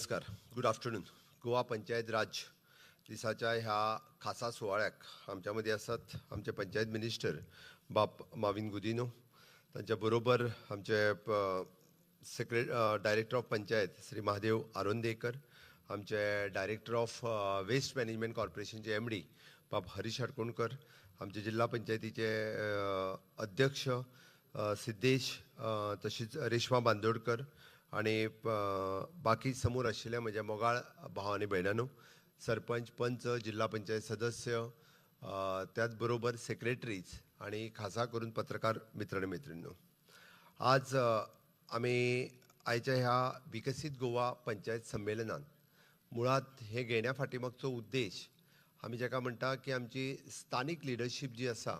नमस्कार. Good afternoon. Goa panchayat raj दिसाच्या ह्या खासा सुवाळ्याक आमच्यामध्ये आसात आमचे पंचायत मिनिस्टर बाप माविन गुदिनो, तांच्या बरोबर आमचे डायरेक्टर ऑफ पंचायत श्री महादेव आरोंदेकर, आमचे डायरेक्टर ऑफ वेस्ट मॅनेजमेंट कॉर्पोरेशनचे MD बाप हरीश हडकोणकर, आमचे जिल्हा पंचायतीचे अध्यक्ष सिद्धेश, तशीच रेश्मा बांदोडकर आणि बाकी समोर आशिल्ले म्हज्या मोगाळ भाव आनी भयणांनो, सरपंच, पंच, जिल्हा पंचायत सदस्य, त्याच बरोबर सेक्रेटरीज आणि खासा करून पत्रकार मित्र आणि मैत्रिणींनो, आज आमी आयच्या ह्या विकसीत गोवा पंचायत संमेलनान मुळात हे घेण्या फाटीमागचो उद्देश आमी जाका म्हणटा की आमची स्थानिक लिडरशीप जी आसा,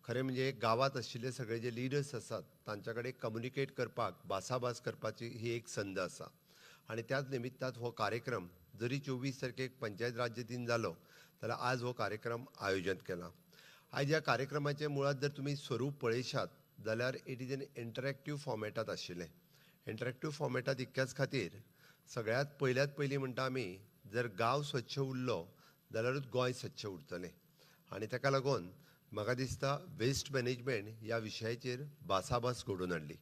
खरें म्हणजे गावात आशिल्ले सगळे जे लिडर्स आसात तांच्या कडेन कम्युनिकेट करपाक, भासाभास करपाची ही एक संद आसा. आणि त्याच निमित्तात हो कार्यक्रम जरी 24 तारखेक पंचायत राज्य दिन जालो जाल्यार आज हो कार्यक्रम आयोजन केला. आयज ह्या कार्यक्रमाचे मुळात जर तुमी स्वरूप पळयशात जाल्यार इट इज एन इंटरॅक्टीव फॉर्मेटात आशिल्लें. इंटरॅक्टीव फॉर्मेटात इतक्याच खातीर सगळ्यात पयलीं म्हणटा आमी, जर गांव स्वच्छ उरलो जाल्यारूच गोंय स्वच्छ उरतलें. आणि ताका लागून म्हाका दिसता वेस्ट मॅनेजमेंट ह्या विशयाचेर भासाभास घडोवन हाडली.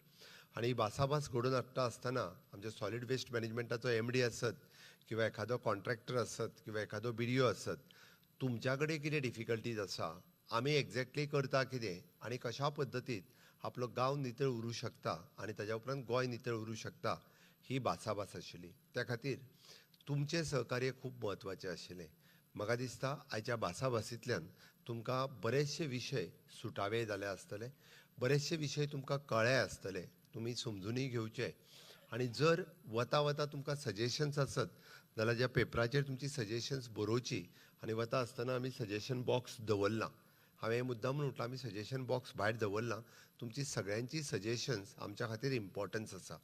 आणि ही भासाभास घडोवन हाडटा आसतना आमचे सॉलीड वेस्ट मॅनेजमेंटाचो MD आसत किंवा एखादो कॉन्ट्रॅक्टर आसत किंवा एखादो BDO आसत, तुमच्या कडेन कितें डिफिकल्टीज आसा, आमी एक्झॅक्टली करता कितें आनी कशा पद्दतीन आपलो गांव नितळ उरूं शकता आनी ताज्या उपरांत गोंय नितळ उरूं शकता, ही भासाभास आशिल्ली. त्या खातीर तुमचें सहकार्य खूब म्हत्वाचें आशिल्लें. म्हाका दिसता आयच्या भासाभासींतल्यान तुमकां बरेचशे विशय सुटावे जाले आसतले, बरेचशे विशय तुमकां कळ्ळे आसतले, तुमी समजुनूय घेवचे. आणि जर वता वता तुमकां सजेशन्स आसत जाल्यार ज्या पेपराचेर तुमची सजेशन्स बरोवची, आनी वता आसतना आमी सजेशन बॉक्स दवरला. हांवें मुद्दाम म्हणटा आमी सजेशन बॉक्स भायर दवरला. तुमची सगळ्यांची सजेशन्स आमच्या खातीर इम्पॉर्टन्स आसा.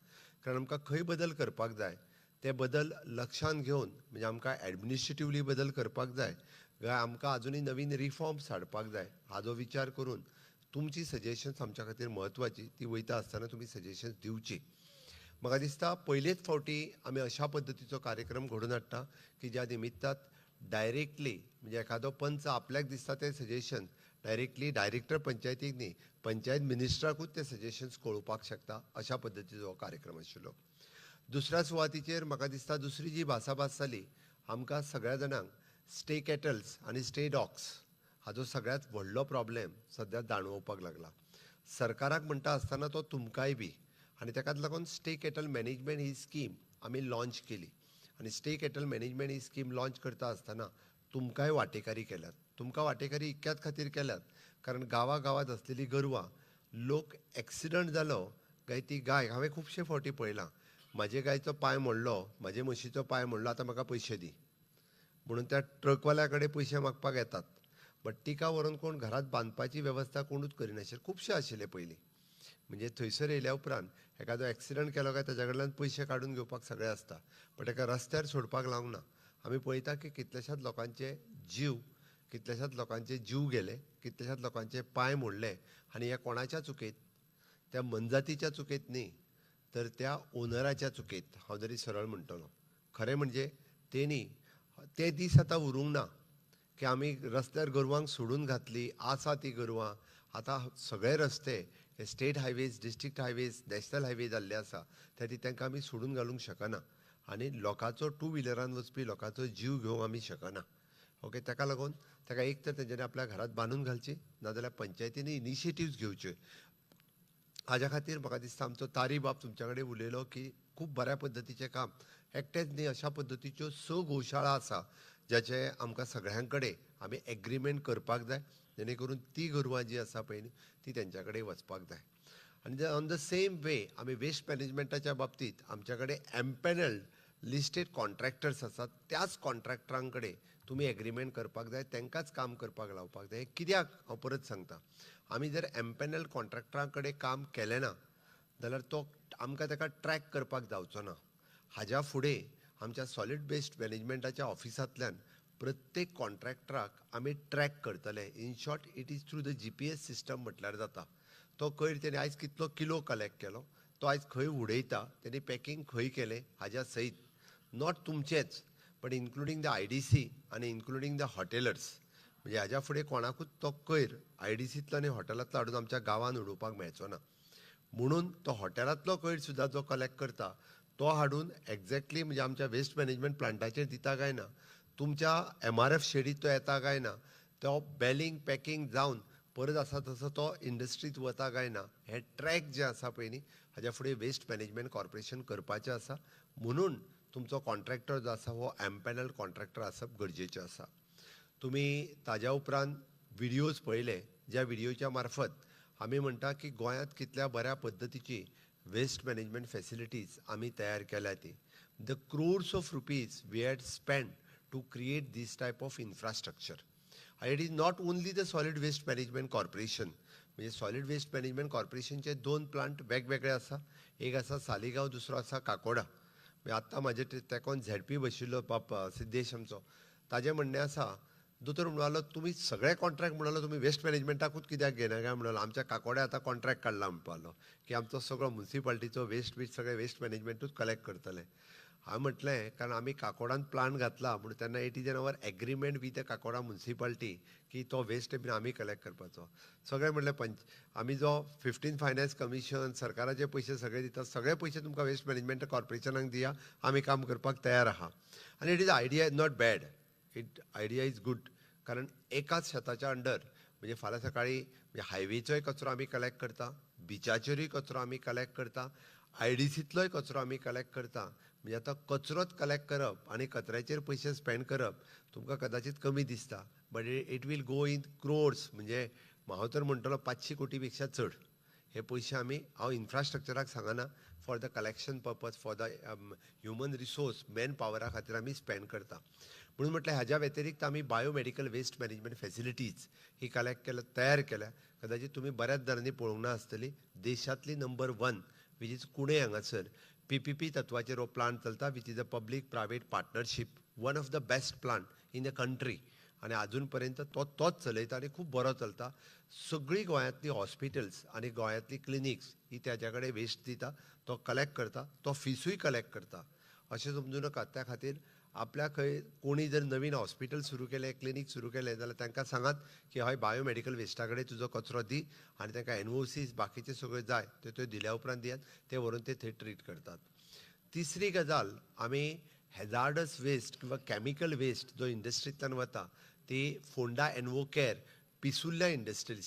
कारण आमकां खंय बदल करपाक जाय ते बदल लक्षांत घेवन, म्हणजे आमकां एडमिनिस्ट्रेटिवली बदल करपाक जाय काय आमकां आजुनूय नवीन रिफॉर्म्स हाडपाक जाय, हाचो विचार करून तुमची सजेशन्स आमच्या खातीर म्हत्वाची. ती वयता आसतना तुमी सजेशन्स दिवची. म्हाका दिसता पयलेच फावटी आमी अशा पद्दतीचो कार्यक्रम घडोवन हाडटा की ज्या निमित्तात डायरेक्टली, म्हणजे एखादो पंच आपल्याक दिसता ते सजेशन डायरेक्टली डायरेक्टर पंचायतीक न्ही, पंचायत मिनिस्टराकूच ते सजेशन्स कळोवपाक शकता, अशा पद्दतीचो हो कार्यक्रम आशिल्लो. दुसऱ्या सुवातीचेर म्हाका दिसता दुसरी जी भासाभास जाली, आमकां सगळ्या जाणांक स्टे कॅटल्स आणि स्टे डॉग्स हाचो सगळ्यात व्हडलो प्रॉब्लेम सद्या जाणवपाक लागला. सरकाराक म्हणटा आसतना तो तुमकांय बी, आणि ताकाच लागून स्टे कॅटल मॅनेजमेंट ही स्कीम आमी लॉन्च केली. आणि स्टे कॅटल मॅनेजमेंट ही स्कीम लॉन्च करता आसतना तुमकांय वांटेकारी केल्यात. तुमकां वांटेकारी इतक्याच खातीर केल्यात कारण गांवागांवांत आसलेली गोरवां, लोक एक्सिडंट जालो काय ती गाय, हांवें खुबशे फावटी पळयलां, म्हाजे गायचो पांय मोडलो, म्हाजे म्हशीचो पांय मोडलो, आतां म्हाका पयशे दी म्हणून त्या ट्रकवाल्या कडेन पयशे मागपाक येतात. बट तिका व्हरून कोण घरात बांदपाची वेवस्था कोणूच करिनाशिल्ले. खुबशे आशिल्ले पयलीं. म्हणजे थंयसर येयल्या उपरांत एखादो एक्सिडंट केलो काय ताच्या कडल्यान पयशे काडून घेवपाक सगळें आसता, बट एका रस्त्यार सोडपाक लावंक ना. आमी पळयता की कितल्याशाच लोकांचे जीव गेले, कितल्याशाच लोकांचे पांय मोडले. आनी ह्या कोणाच्या चुकेत? त्या मनजातीच्या चुकेत न्ही, तर त्या ओनराच्या चुकेत. हांव जरी सरळ म्हणटलो, खरें म्हणजे तेणी ते दीस आतां उरूंक ना की आमी रस्त्यार गोरवांक सोडून घातली, आसा ती गोरवां. आतां सगळे रस्ते हे state highways, district highways, national highway जाल्ले आसा, त्या ती तांकां आमी सोडून घालूंक शकना. आनी लोकांचो 2 व्हिलरान वचपी लोकांचो जीव घेवंक आमी शकना. ओके, ताका लागून ताका एक तर तेंच्यांनी आपल्या घरांत बांदून घालची, नाजाल्यार पंचायतींनी इनिशिएटिव्स घेवच्यो. हाज्या खातीर म्हाका दिसता आमचो तारी बाब तुमच्या कडेन उलयलो की खूब बऱ्या पद्दतीचें काम. एकटेच न्ही, अशा पद्दतीच्यो 6 गोशाळा आसा ज्याचे आमकां सगळ्यां कडेन आमी एग्रीमेंट करपाक जाय, जेणे करून ती गोरवां जी आसा पळय न्ही ती तेंच्या कडेन वचपाक जाय. आनी ऑन द सेम वे आमी वेस्ट मॅनेजमेंटाच्या बाबतींत आमच्या कडेन एम्पॅनल्ड लिस्टेड कॉन्ट्रॅक्टर्स आसात. त्याच कॉन्ट्रॅक्टरां कडेन तुमी एग्रीमेंट करपाक जाय, तांकांच काम करपाक लावपाक जाय. कित्याक हांव परत सांगता, आमी जर एम्पॅनल्ड कॉन्ट्रॅक्टरां कडेन काम केलें ना जाल्यार तो आमकां ताका ट्रॅक करपाक जावचो ना. हाज्या फुडें आमच्या सॉलीड वेस्ट मॅनेजमेंटाच्या ऑफिसांतल्यान प्रत्येक कॉन्ट्रॅक्टराक आमी ट्रॅक करतले. In short it is through the GPS system म्हटल्यार जाता. तो कोयर तेणे आयज कितलो किलो कलेक्ट केलो, तो आयज खंय उडयता, तेणी पॅकींग खंय केलें हाज्या सयत नॉट तुमचेच पण इन्क्लुडींग द IDC आणि इन्क्लुडींग द हॉटेलर्स. म्हणजे हाज्या फुडें कोणाकूच तो कोयर IDCंतलो आनी हॉटेलांतलो हाडून आमच्या गांवांत उडोवपाक मेळचो ना. म्हणून तो हॉटेलांतलो कोयर सुद्दां जो कलेक्ट करता तो हाडून एक्झॅक्टली म्हणजे आमच्या वेस्ट मॅनेजमेंट प्लांटाचेर दिता काय ना, तुमच्या MRF शेडीत तो येता काय ना, तो बेलिंग पॅकिंग जावन परत आसा तसो तो इंडस्ट्रीत वता काय ना, हे ट्रॅक जे आसा पळय न्ही हाज्या फुडें वेस्ट मॅनेजमेंट कॉर्पोरेशन करपाचें आसा. म्हणून तुमचो कॉन्ट्रॅक्टर जो आसा हो एम्पॅनल कॉन्ट्रॅक्टर आसप गरजेचें आसा. तुमी ताज्या उपरांत व्हिडियोज पळयले, ज्या व्हिडियोच्या मार्फत आमी म्हणटा की गोंयांत कितल्या बऱ्या पद्दतीची वेस्ट मॅनेजमेंट फॅसिलिटीज आमी तयार केल्या ती. The crores of rupees we had spend to create this type of infrastructure. आनी it is not only the solid waste management corporation. म्हणजे सॉलीड वेस्ट मॅनेजमेंट कॉर्पोरेशनचे 2 प्लांट वेगवेगळे आसा. एक आसा सालिगांव, दुसरो आसा काकोडा. म्हणजे आत्तां म्हाजे तेकोन झॅडपी बशिल्लो सिद्धेश आमचो, ताजें म्हणणें आसा, दोतोर म्हणपालो तुमी सगळे कॉन्ट्रॅक्ट म्हणलो तुमी वेस्ट मॅनेजमेंटाकूच कित्याक घेना काय म्हणलो. आमच्या काकोड्या आतां कॉन्ट्रॅक्ट काडला म्हणपालो की आमचो सगळो म्युनिसिपालिटीचो वेस्ट सगळे वेस्ट मॅनेजमेंटूच कलेक्ट करतले. हांवें म्हटलें कारण आमी काकोडान प्लान घातला म्हणून तेन्ना it is an our agreement with the Kakoda municipality की तो वेस्ट बीन आमी कलेक्ट करपाचो. सगळे म्हणलें आमी जो 15 फायनान्स कमिशन सरकाराचे पयशे सगळे दिता, सगळे पयशे तुमकां वेस्ट मॅनेजमेंट कॉर्पोरेशनाक दिया, आमी काम करपाक तयार आहा. आनी it is idea is not bad. Idea is good. कारण एकाच शेताच्या अंडर म्हणजे फाल्यां सकाळी म्हणजे हायवेचोय कचरो आमी कलेक्ट करता, बिचाचेरूय कचरो आमी कलेक्ट करता, IDCंतलोय कचरो आमी कलेक्ट करता. म्हणजे आतां कचरोच कलेक्ट करप आनी कचऱ्याचेर पयशे स्पेंड करप तुमकां कदाचित कमी दिसता, but it will go in crores. म्हणजे हांव तर म्हणटलो 500 कोटी पेक्षा चड हे पयशे आमी हांव इन्फ्रास्ट्रक्चराक सांगना, for the collection purpose, for the human resource man Pawara खातीर आमी स्पेंड करता. म्हणून म्हटलें हाज्या व्यतिरिक्त आमी बायोमेडिकल वेस्ट मॅनेजमेंट फॅसिलिटीज ही कलेक्ट तयार केल्या. कदाचित तुमी बऱ्याच जाणांनी पळोवंक ना आसतली. देशांतली नंबर 1 वीच इज कुणे हांगासर PPP तत्वाचेर हो प्लांट चलता, which is a public private partnership. One of the best plant in the country. आनी अजून पर्यंत तोच चलयता आनी खूब बरो चलता. सगळीं गोंयांतली हॉस्पिटल्स आनी गोंयांतली क्लिनिक्स ही त्याच्या कडेन वेस्ट दिता, तो कलेक्ट करता, तो फिसूय कलेक्ट करता. अशें समजूं नाका. त्या खातीर आपल्या खंय कोणी जर नवीन हॉस्पिटल सुरू केलें, क्लिनीक सुरू केलें जाल्यार तांकां सांगात की हय बायोमेडिकल वेस्टा कडेन तुजो कचरो दी आनी तांकां NOCs बाकीचे सगळ्यो जाय त्यो दिल्या उपरांत दियात, ते व्हरून ते थंय ट्रीट करतात. तिसरी गजाल, आमी हॅजार्डस वेस्ट किंवा कॅमिकल वेस्ट जो इंडस्ट्रींतल्यान वता ती फोंडा एनवोकेर पिसुल्ल्या इंडस्ट्रियल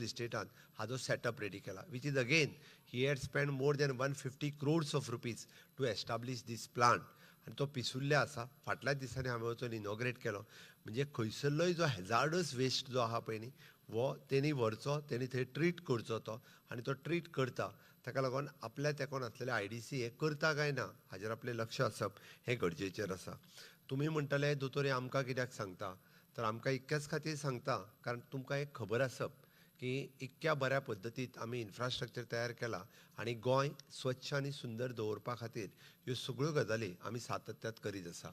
इस्टेटान हाजो सेटअप रेडी केला, which is again he had spend more than 150 crores of rupees to establish this plant. आनी तो पिसुल्ल्या आसा. फाटल्याच दिसांनी हांवें वचून इनॉग्रेट केलो. म्हणजे खंयसरलोय जो हॅजार्डस वेस्ट जो आहा पळय न्ही वो तेणी व्हरचो, तेणी थंय ट्रीट करचो तो, आनी तो ट्रीट करता. ताका लागून आपल्या तेकोन आसलेले IDC हे करता काय ना हाजेर आपलें लक्ष आसप हें गरजेचेर आसा. तुमी म्हणटले दोतोर हे आमकां कित्याक सांगता, तर आमकां इतक्याच खातीर सांगता कारण तुमकां एक खबर आसप की इतक्या बऱ्या पद्दतीत आमी इन्फ्रास्ट्रक्चर तयार केला आनी गोंय स्वच्छ आनी सुंदर दवरपा खातीर ह्यो सगळ्यो गजाली आमी सातत्यात करीत आसा.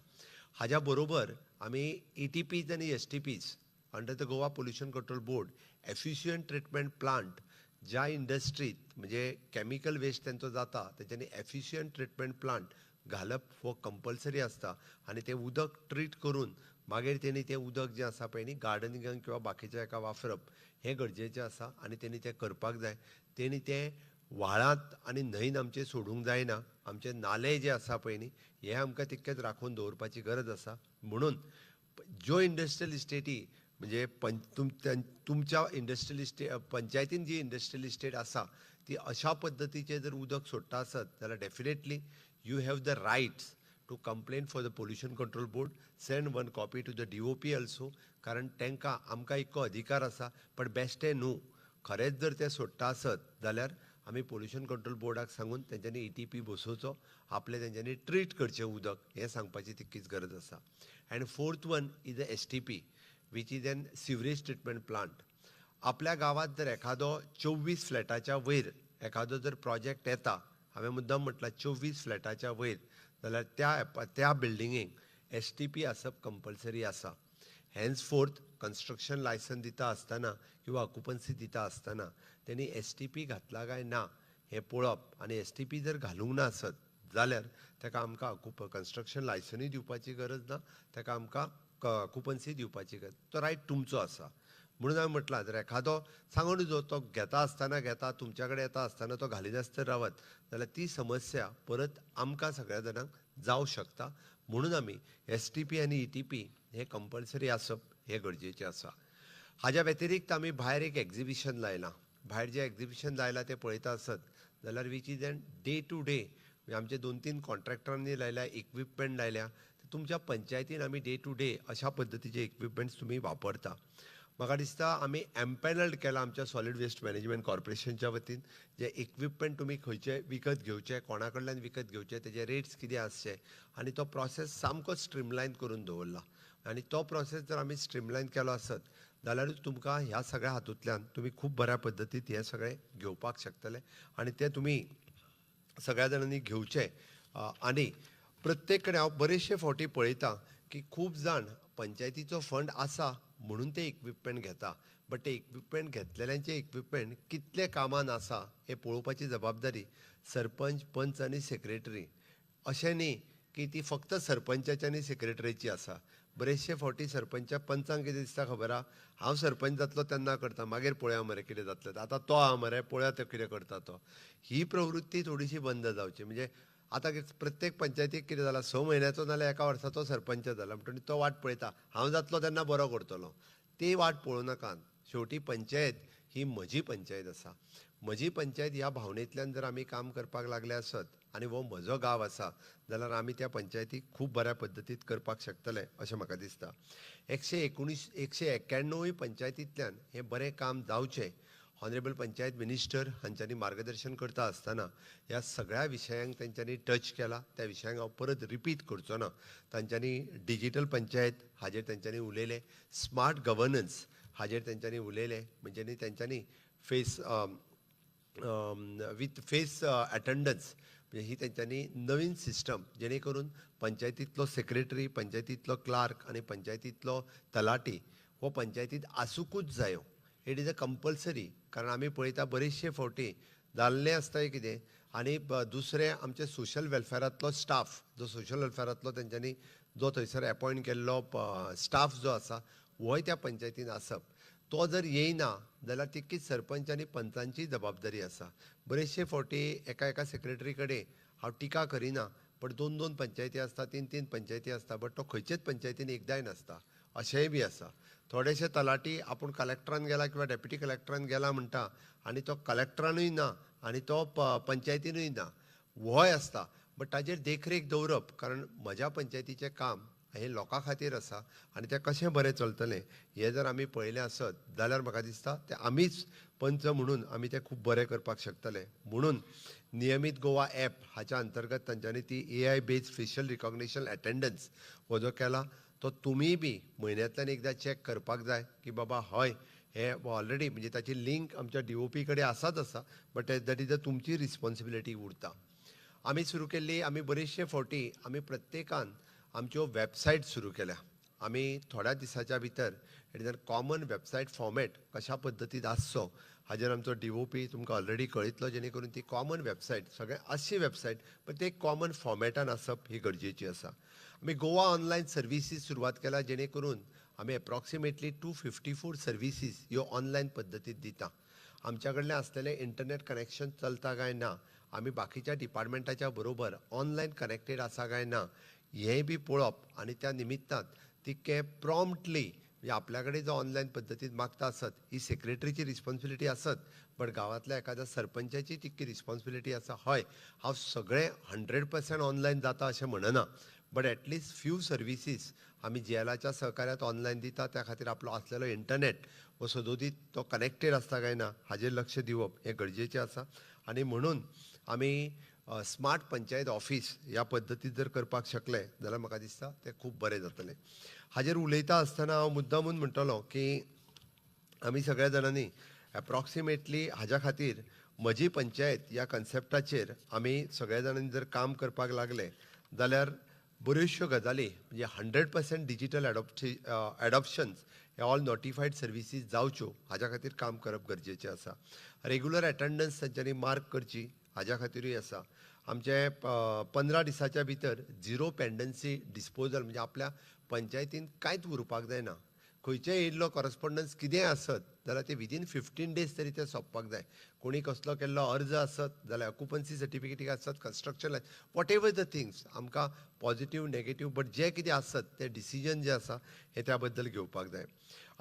हाज्या बरोबर आमी ETPs आनी STPs under the Goa pollution control board efficient treatment plant ज्या इंडस्ट्रीत म्हणजे केमिकल वेस्ट तेंचो जाता तेच्यांनी एफिशियंट ट्रिटमेंट प्लांट घालप हो कंपल्सरी आसता. आनी तें उदक ट्रीट करून मागीर तेणी तें उदक जें आसा पळय न्ही गार्डनिंगाक किंवा बाकीच्या हाका वापरप हें गरजेचें आसा आनी तेणी तें करपाक जाय. तेणी तें व्हाळांत आनी न्हंयन आमचे सोडूंक जायना. आमचे नाले जे आसा पळय न्ही हे आमकां तितकेच राखून दवरपाची गरज आसा. म्हणून ज्यो इंडस्ट्रियल इस्टेटी म्हणजे तुमच्या इंडस्ट्रियल इस्टेट पंचायतीन जी इंडस्ट्रियल इस्टेट आसा ती अशा पद्दतीचें जर उदक सोडटा आसत जाल्यार definitely you have the rights to complain for the pollution control board, send one copy to the DOP also. कारण तांकां आमकां इतको अधिकार आसा. पण बेश्टें न्हू, खरेंच जर ते सोडटा आसत जाल्यार आमी पोल्युशन कंट्रोल बोर्डाक सांगून तेंच्यांनी ETP बसोवचो, आपलें तेंच्यांनी ट्रीट करचें उदक हें सांगपाची तितकीच गरज आसा. And fourth one is the STP which is N sewerage treatment plant. आपल्या गांवांत जर एखादो 24 फ्लॅटाच्या वयर एखादो जर प्रोजेक्ट येता, हांवें मुद्दाम म्हटलां 24 फ्लॅटाच्या वयर, जाल्यार त्या बिल्डिंगेक STP आसप कंपल्सरी आसा. हेन्सफोर्थ कन्स्ट्रक्शन लायसन दिता आसतना किंवा ऑक्युपन्सी दिता आसतना तेणी STP घातला काय ना हें पळोवप. आनी STP जर घालूंक ना आसत जाल्यार ताका आमकां कन्स्ट्रक्शन लायसनूय दिवपाची गरज ना, ताका आमकां ऑक्युपन्सी दिवपाची गरज, तो रायट तुमचो आसा. म्हणून हांवें म्हटलां जर एखादो सांगून जो तो घेता तुमच्या कडेन येता आसतना तो घालिनासतना रावत जाल्यार ती समस्या परत आमकां सगळ्या जाणांक जावं शकता. म्हणून आमी STP आनी ETP हे कंपल्सरी आसप हे गरजेचें आसा. हाज्या व्यतिरिक्त आमी भायर एक एक्झिबिशन लायलां. भायर जें एक्झिबिशन लायलां तें पळयता आसत जाल्यार which is an day to day आमचे 2-3 कॉन्ट्रॅक्टरांनी लायल्या, इक्विपमेंट लायल्या. तुमच्या पंचायतीन आमी डे टू डे अशा पद्दतीचे इक्विपमेंट्स तुमी वापरता. म्हाका दिसता आमी एम्पॅनल्ड केलां आमच्या सॉलिड वेस्ट मॅनेजमेंट कॉर्पोरेशनच्या वतीन जे इक्विपमेंट तुमी खंयचे विकत घेवचे, कोणा कडल्यान विकत घेवचे, तेजे रेट्स कितें आसचे आनी तो प्रोसेस सामको स्ट्रिमलायन करून दवरला. आनी तो प्रोसेस जर आमी स्ट्रिमलायन केलो आसत जाल्यारूच तुमकां ह्या सगळ्या हातूंतल्यान तुमी खूब बऱ्या पद्दतीन हे सगळें घेवपाक शकतले आनी ते तुमी सगळ्या जाणांनी घेवचे. आनी प्रत्येक कडेन हांव बरेचशे फावटी पळयतां की खूब जाण पंचायतीचो फंड आसा म्हणून ते इक्विपमेंट घेता, बट ते इक्विपमेंट घेतलेल्यांचे इक्विपमेंट कितले कामान आसा हे पळोवपाची जबाबदारी सरपंच, पंच आनी सेक्रेटरी. अशें न्ही की ती फक्त सरपंचाची आनी सेक्रेटरीची आसा. बरेचशे फावटी सरपंचा पंचांक कितें दिसता खबर आहा, हांव सरपंच जातलो तेन्ना करता, मागीर पळया मरे कितें जातलें तें. आतां तो आहा मरे, पळया तो कितें करता तो. ही प्रवृत्ती थोडीशी बंद जावची. म्हणजे आतां प्रत्येक पंचायतीक कितें जालां, 6 म्हयन्याचो नाल्यार एका वर्साचो सरपंच जाला म्हणटकीर तो वाट पळयता, हांव जातलो तेन्ना बरो करतलो. ती वाट पळोवं नाकात. शेवटी पंचायत ही म्हजी पंचायत आसा. म्हजी पंचायत ह्या भावनेंतल्यान जर आमी काम करपाक लागले आसत आनी हो म्हजो गांव आसा जाल्यार आमी त्या पंचायतीक खूब बऱ्या पद्दतीन करपाक शकतले अशें म्हाका दिसता. 191 पंचायतींतल्यान हें बरें काम जावचें हॉनरेबल पंचायत मिनिस्टर हांच्यांनी मार्गदर्शन करता आसतना ह्या सगळ्या विशयांक तेंच्यांनी टच केला. त्या विशयांक हांव परत रिपीट करचो ना. तांच्यांनी डिजिटल पंचायत हाजेर तेंच्यांनी उलयलें, स्मार्ट गव्हर्नन्स हाजेर तेंच्यांनी उलयलें. म्हणजे तेंच्यांनी विथ फेस अटेंडन्स म्हणजे ही तेंच्यांनी नवीन सिस्टम जेणे करून पंचायतींतलो सेक्रेटरी, पंचायतींतलो क्लार्क आनी पंचायतींतलो तलाटी हो पंचायतींत आसूंकूच जायो. It is a compulsory. कारण आमी पळयता बरेचशे फावटी जाल्लें आसता कितें आनी दुसरें आमचे सोशल वेलफेअरांतलो स्टाफ जो सोशल वेलफेअरांतलो तेंच्यांनी जो थंयसर अपॉयंट केल्लो स्टाफ जो आसा होय त्या पंचायतीन आसप. तो जर येयना जाल्यार तितकीच सरपंच आनी पंचांची जबाबदारी आसा. बरेचशे फावटी एका सेक्रेटरी कडेन हांव टिका करिना, पण 2-2 पंचायती आसता, 3-3 पंचायती आसता, बट तो खंयचेच पंचायतीन एकदांय नासता. अशेंय बी आसा. थोडेशे तलाटी आपूण कलेक्टरान गेला किंवा डेप्युटी कलेक्टरान गेला म्हणटा आनी तो कलेक्टरानूय ना आनी तो पंचायतीनूय ना. होय आसता, बट ताजेर देखरेख दवरप. कारण म्हज्या पंचायतीचें काम हें लोकां खातीर आसा आनी तें कशें बरें चलतलें हें जर आमी पळयलें आसत जाल्यार म्हाका दिसता तें आमीच पंच म्हणून आमी तें खूब बरें करपाक शकतले. म्हणून नियमीत गोवा ॲप हाच्या अंतर्गत तांच्यांनी ती AI based facial recognition attendance हो जो केला तो तुमी बी म्हयन्यांतल्यान एकदां चॅक करपाक जाय की बाबा हय हे ऑलरेडी म्हणजे ताची लिंक आमच्या DOP कडेन आसाच आसा, बट दॅट इज अ तुमची रिस्पॉन्सिबिलिटी उरता. आमी सुरू केल्ली आमी बरेचशे फावटी आमी प्रत्येकान आमच्यो वेबसायट सुरू केल्या. आमी थोड्या दिसाच्या भितर it is a common website format कशा पद्दतीन आसचो हाजेर आमचो DOP तुमकां ऑलरेडी कळयतलो, जेणे करून ती कॉमन वेबसायट सगळे अशी वेबसायट पण ते कॉमन फॉर्मेटान आसप ही गरजेची आसा. आमी गोवा ऑनलायन सर्विसीस सुरवात केला, जेणे करून आमी एप्रॉक्सिमेटली 254 सर्विसीस ह्यो ऑनलायन पद्दतीन दिता. आमच्या कडल्यान आसलेलें इंटरनेट कनेक्शन चलता काय ना, आमी बाकीच्या डिपार्टमेंटाच्या बरोबर ऑनलायन कनेक्टेड आसा काय ना हेंय बी पळोवप आनी त्या निमित्तान तितके प्रॉम्प्टली म्हणजे आपल्या कडेन जो ऑनलायन पद्दतीन मागता आसत ही सेक्रेटरीची रिस्पॉन्सिबिलिटी आसत, बट गांवांतल्या एखाद्या सरपंचाची तितकी रिस्पॉन्सिबिलिटी आसा. हय, हांव सगळें 100% ऑनलायन जाता अशें म्हणना, बट एटलिस्ट फ्यू सर्विसीस आमी GLच्या सहकार्यात ऑनलायन दिता. त्या खातीर आपलो आसलेलो इंटरनेट हो सदोदीत तो कनेक्टेड आसता काय ना हाजेर लक्ष दिवप हें गरजेचें आसा. आनी म्हणून आमी स्मार्ट पंचायत ऑफिस ह्या पद्दतीन जर करपाक शकले जाल्यार म्हाका दिसता तें खूब बरें जातलें. हाजेर उलयता आसतना हांव मुद्दामून म्हणटलो की आमी सगळ्या जाणांनी एप्रॉक्सिमेटली हाज्या खातीर म्हजी पंचायत ह्या कन्सेप्टाचेर आमी सगळ्या जाणांनी जर काम करपाक लागले जाल्यार बऱ्योचश्यो गजाली म्हणजे 100% डिजिटल एडॉप्शन्स हे ऑल नोटिफायड सर्विसीस जावच्यो हाज्या खातीर काम करप गरजेचें आसा. रेग्युलर अटेंडन्स तांच्यांनी मार्क करची हाज्या खातीरूय आसा. आमचे 15 दिसाच्या भितर झिरो पेंडन्सी डिस्पोजल म्हणजे आपल्या पंचायतीन कांयच उरपाक जायना. खंयचेय येयल्लो करस्पॉन्डन्स कितेंय आसत जाल्यार ते विदीन 15 डेज तरी ते सोंपपाक जाय. कोणी कसलो केल्लो अर्ज आसत जाल्यार ऑक्युपन्सी सर्टिफिकेटी आसत, construction what ever the things आमकां पॉझिटिव्ह नेगेटिव्ह बट जे कितें आसत ते डिसिजन जे आसा हे त्या बद्दल घेवपाक जाय.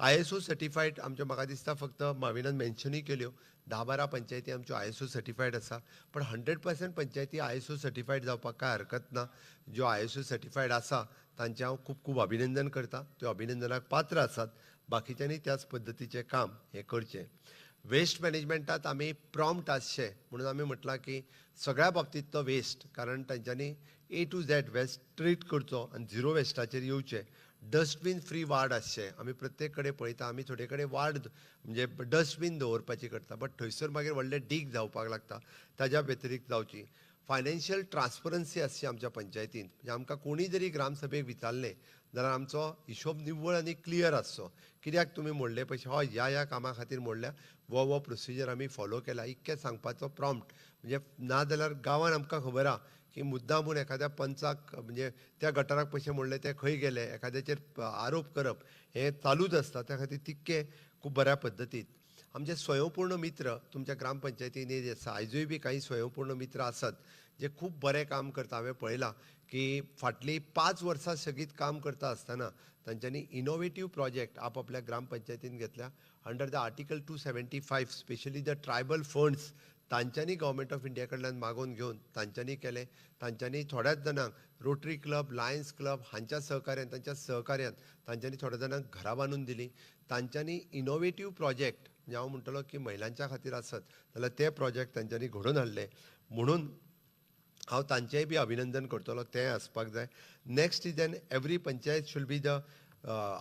ISO सर्टिफायड आमचे म्हाका दिसता फक्त माविनान मेन्शनूय केल्यो 10-12 पंचायती आमच्यो ISO सर्टिफायड आसा. पण 100% पंचायती ISO सर्टिफायड जावपाक काय हरकत ना. ज्यो ISO सर्टिफायड आसा तांचे हांव खूब खूब अभिनंदन करता. त्यो अभिनंदनाक पात्र आसात. बाकीच्यांनी त्याच पद्दतीचें काम हे करचें. वेस्ट मॅनेजमेंटात आमी प्रॉम्प्ट आसचे म्हणून आमी म्हटलां की सगळ्या बाबतींत तो वेस्ट कारण तांच्यांनी A to Z waste treat करचो आनी झिरो वेस्टाचेर येवचें. डस्टबीन फ्री वार्ड आसचे. आमी प्रत्येक कडेन पळयता आमी थोडे कडेन वार्ड म्हणजे डस्टबीन दवरपाची करता बट थंयसर मागीर व्हडले डीग जावपाक लागता. ताज्या व्यतिरिक्त जावची. फायनान्शियल ट्रान्सपरन्सी आसची आमच्या पंचायतींत. म्हणजे आमकां कोणी जरी ग्रामसभेक विचारलें जाल्यार आमचो हिशोब निव्वळ आनी क्लियर आसचो. कित्याक तुमी मोडले पयशे हय ह्या कामा खातीर मोडल्या वो प्रोसिजर आमी फॉलो केला इतकें सांगपाचो प्रॉम्प्ट. म्हणजे ना जाल्यार गांवांत आमकां खबर आहा की मुद्दामून एखाद्या पंचाक म्हणजे त्या गटाराक पयशे मोडले ते खंय गेले एखाद्याचेर आरोप करप हे चालूच आसता. त्या खातीर तितके खूब बऱ्या पद्दतीन आमचे स्वयंपूर्ण मित्र तुमच्या ग्रामपंचायतींनी आसा. आयजूय बी काही स्वयंपूर्ण मित्र आसात जे खूब बरें काम करता. हांवें पळयलां की फाटलीं 5 वर्सां सेगीत काम करता आसतना तांच्यांनी इनोवेटीव प्रोजेक्ट आपआपल्या ग्रामपंचायतीन घेतल्या. Under the article 275 specially the tribal funds तांच्यांनी गव्हर्मेंट ऑफ इंडिया कडल्यान मागोवन घेवन तांच्यांनी केले. तांच्यांनी थोड्याच जाणांक रोटरी क्लब, लायन्स क्लब हांच्या सहकार्यान तांच्या सहकार्यान तांच्यांनी थोड्या जाणांक घरां बांदून दिलीं. तांच्यांनी इनोवेटीव प्रोजेक्ट म्हणजे हांव म्हणटलो की महिलांच्या खातीर आसत जाल्यार ते प्रोजेक्ट तांच्यांनी घडोवन हाडले. म्हणून हांव तांचेंय बी अभिनंदन करतलो. तें आसपाक जाय. Next is an every panchayat should be the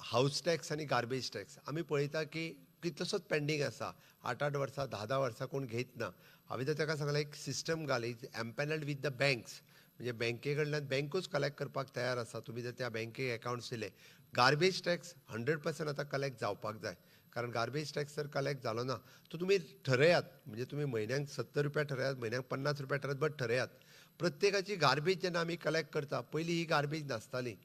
हावस टॅक्स आनी गार्बेज टॅक्स. आमी पळयता की कितलोसोच पेंडींग आसा. 8-8 वर्सां 10-10 वर्सां कोण घेयत ना. हांवें तर ताका सांगलें एक सिस्टम घाल इज एम्पॅनल्ड वीथ द बँक्स. म्हणजे बँके कडल्यान बँकूच कलेक्ट करपाक तयार आसा. तुमी जर त्या बँकेक अकावंट्स दिले. गार्बेज टॅक्स 100% आतां कलेक्ट जावपाक जाय. कारण गार्बेज टॅक्स जर कलेक्ट जालो ना तो तुमी ठरयात म्हणजे तुमी म्हयन्याक 70 रुपया ठरयात म्हयन्याक 50 रुपया ठरयात बट ठरयात. प्रत्येकाची गार्बेज जेन्ना आमी कलेक्ट करता पयलीं ही गार्बेज नासताली.